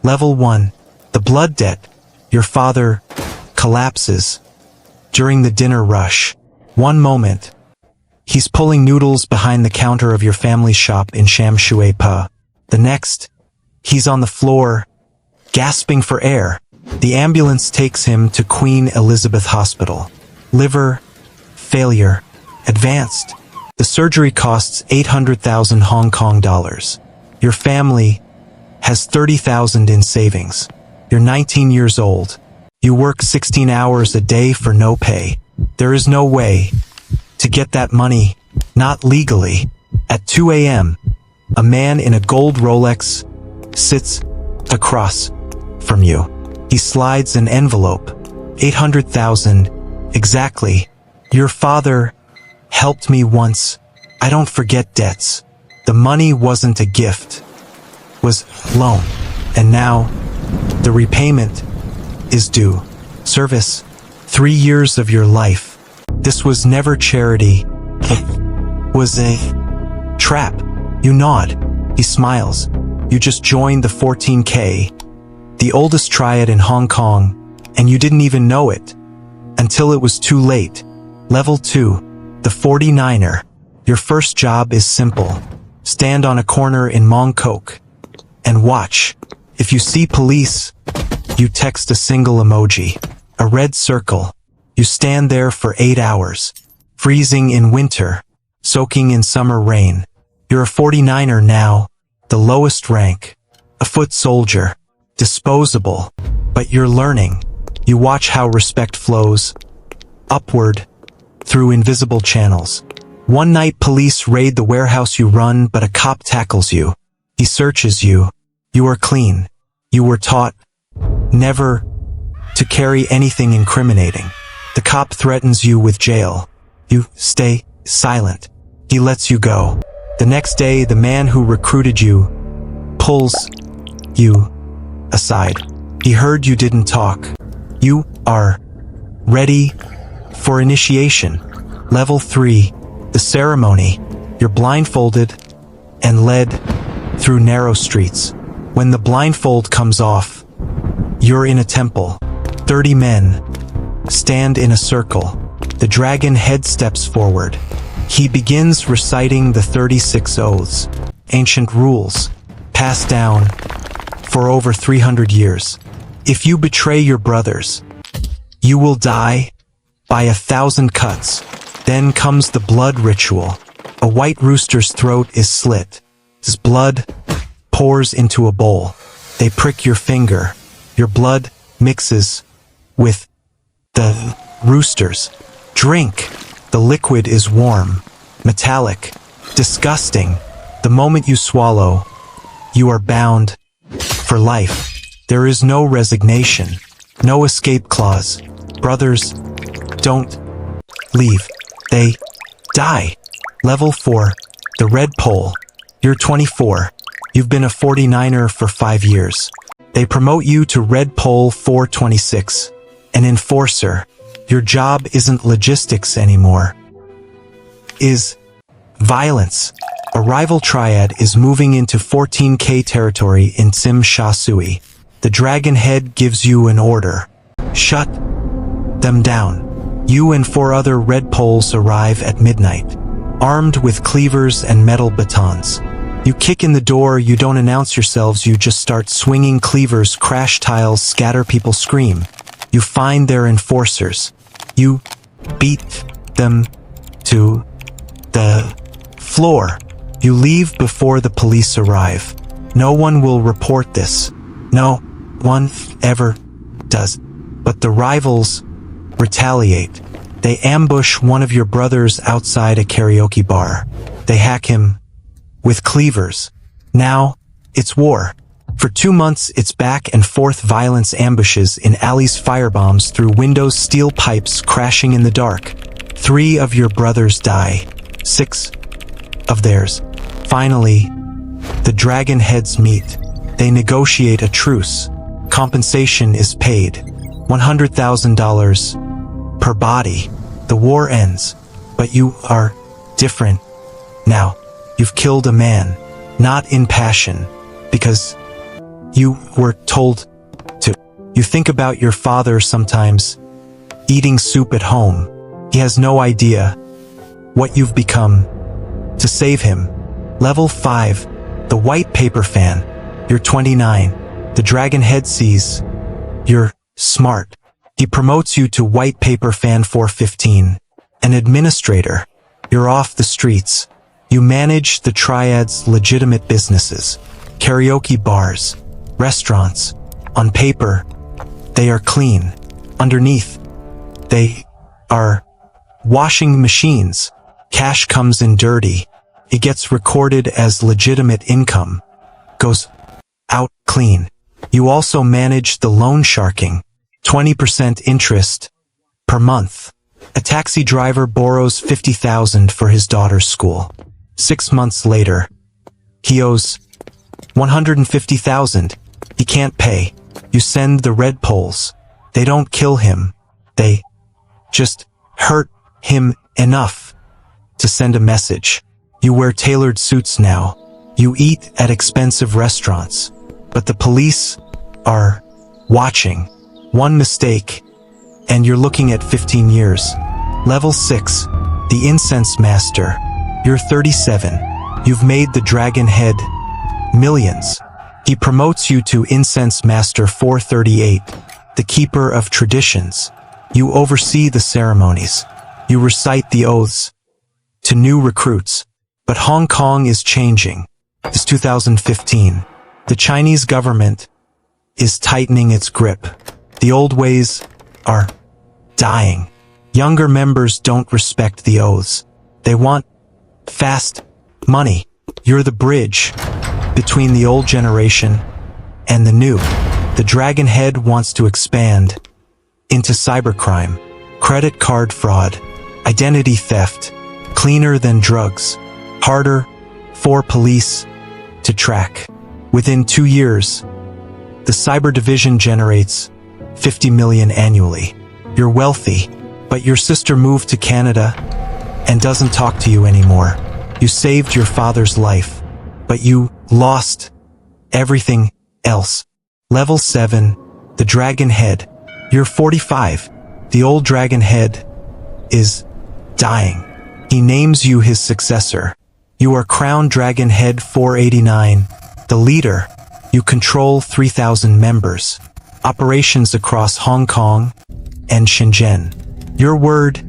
Level 1. The blood debt. Your father collapses during the dinner rush. One moment, he's pulling noodles behind the counter of your family's shop in Sham Shui Pa. The next, he's on the floor, gasping for air. The ambulance takes him to Queen Elizabeth Hospital. Liver failure. Advanced. The surgery costs 800,000 Hong Kong dollars. Your family has 30,000 in savings. You're 19 years old. You work 16 hours a day for no pay. There is no way to get that money, not legally. At 2 a.m., a man in a gold Rolex sits across from you. He slides an envelope. 800,000, exactly. Your father helped me once. I don't forget debts. The money wasn't a gift, was loan. And now, the repayment is due. Service, 3 years of your life. This was never charity. It was a trap. You nod. He smiles. You just joined the 14K, the oldest triad in Hong Kong, and you didn't even know it until it was too late. Level 2, the 49er. Your first job is simple. Stand on a corner in Mong Kok and watch. If you see police, you text a single emoji, a red circle. You stand there for 8 hours, freezing in winter, soaking in summer rain. You're a 49er now, the lowest rank, a foot soldier, disposable, but you're learning. You watch how respect flows upward through invisible channels. One night police raid the warehouse you run, but a cop tackles you. He searches you. You are clean. You were taught never to carry anything incriminating. The cop threatens you with jail. You stay silent. He lets you go. The next day, the man who recruited you pulls you aside. He heard you didn't talk. You are ready for initiation. Level 3, the ceremony. You're blindfolded and led through narrow streets. When the blindfold comes off, you're in a temple. 30 men stand in a circle. The dragon head steps forward. He begins reciting the 36 oaths, ancient rules, passed down for over 300 years. If you betray your brothers, you will die by 1,000 cuts. Then comes the blood ritual. A white rooster's throat is slit. His blood pours into a bowl. They prick your finger. Your blood mixes with the rooster's. Drink. The liquid is warm, metallic, disgusting. The moment you swallow, you are bound for life. There is no resignation, no escape clause. Brothers don't leave. They die. Level 4, the red pole. You're 24. You've been a 49er for 5 years. They promote you to Red Pole 426, an enforcer. Your job isn't logistics anymore. Is violence. A rival triad is moving into 14K territory in Tsim Sha Sui. The dragon head gives you an order. Shut them down. You and 4 other red poles arrive at midnight, armed with cleavers and metal batons. You kick in the door, you don't announce yourselves, you just start swinging cleavers, crash tiles, scatter, people scream. You find their enforcers. You beat them to the floor. You leave before the police arrive. No one will report this. No one ever does. But the rivals retaliate. They ambush one of your brothers outside a karaoke bar. They hack him with cleavers. Now, it's war. For 2 months, it's back and forth violence, ambushes in alleys, firebombs through windows, steel pipes crashing in the dark. 3 of your brothers die. 6 of theirs. Finally, the dragon heads meet. They negotiate a truce. Compensation is paid. $100,000 per body. The war ends. But you are different now. You've killed a man. Not in passion. Because you were told to. You think about your father sometimes, eating soup at home. He has no idea what you've become. To save him. Level 5. The white paper fan. You're 29. The dragon head sees you're smart. He promotes you to white paper fan 415. An administrator. You're off the streets. You manage the Triad's legitimate businesses. Karaoke bars. Restaurants. On paper, they are clean. Underneath, they are washing machines. Cash comes in dirty. It gets recorded as legitimate income. Goes out clean. You also manage the loan sharking. 20% interest per month. A taxi driver borrows $50,000 for his daughter's school. 6 months later, he owes $150,000. He can't pay. You send the red poles. They don't kill him. They just hurt him enough to send a message. You wear tailored suits now. You eat at expensive restaurants. But the police are watching. One mistake, and you're looking at 15 years. Level 6. The Incense Master. You're 37. You've made the dragon head millions. He promotes you to Incense Master 438, the Keeper of Traditions. You oversee the ceremonies. You recite the oaths to new recruits. But Hong Kong is changing. It's 2015. The Chinese government is tightening its grip. The old ways are dying. Younger members don't respect the oaths. They want fast money. You're the bridge between the old generation and the new. The dragon head wants to expand into cybercrime, credit card fraud, identity theft, cleaner than drugs, harder for police to track. Within 2 years, the cyber division generates 50 million annually. You're wealthy, but your sister moved to Canada and doesn't talk to you anymore. You saved your father's life, but you lost everything else. Level 7. The Dragon Head. You're 45. The old dragon head is dying. He names you his successor. You are Crown Dragon Head 489. The leader. You control 3,000 members. Operations across Hong Kong and Shenzhen. Your word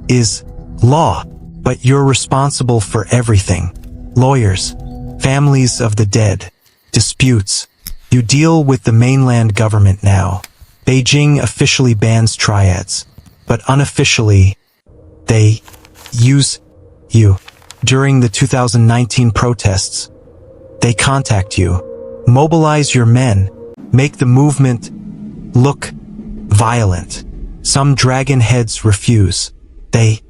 is law, but you're responsible for everything. Lawyers. Families of the dead. Disputes. You deal with the mainland government now. Beijing officially bans triads, but unofficially, they use you. During the 2019 protests, they contact you. Mobilize your men. Make the movement look violent. Some dragon heads refuse. They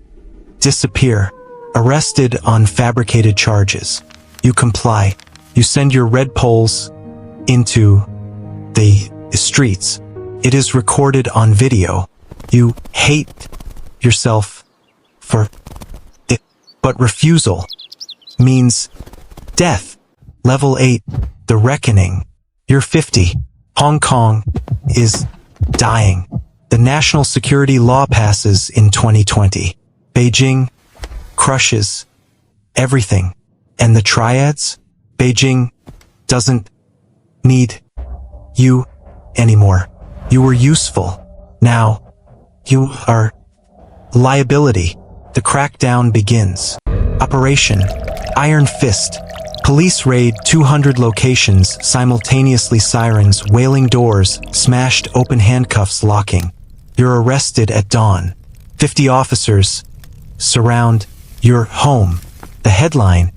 disappear. Arrested on fabricated charges. You comply. You send your red poles into the streets. It is recorded on video. You hate yourself for it, but refusal means death. Level 8. The Reckoning. You're 50. Hong Kong is dying. The national security law passes in 2020. Beijing crushes everything. And the triads? Beijing doesn't need you anymore. You were useful. Now, you are liability. The crackdown begins. Operation Iron Fist. Police raid 200 locations simultaneously, sirens, wailing doors, smashed open, handcuffs locking. You're arrested at dawn. 50 officers surround your home. The headline,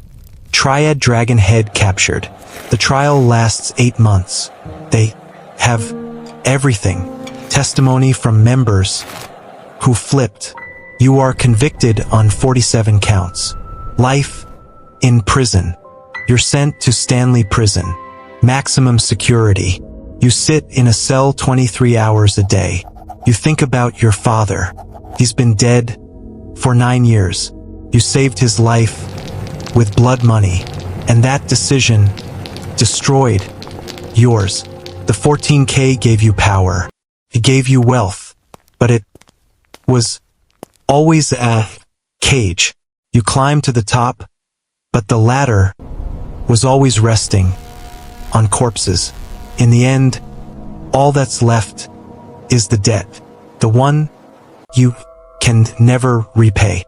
Triad Dragon Head captured. The trial lasts 8 months. They have everything. Testimony from members who flipped. You are convicted on 47 counts. Life in prison. You're sent to Stanley Prison. Maximum security. You sit in a cell 23 hours a day. You think about your father. He's been dead for 9 years. You saved his life with blood money, and that decision destroyed yours. The 14K gave you power. It gave you wealth. But it was always a cage. You climbed to the top, but the ladder was always resting on corpses. In the end, all that's left is the debt. The one you can never repay.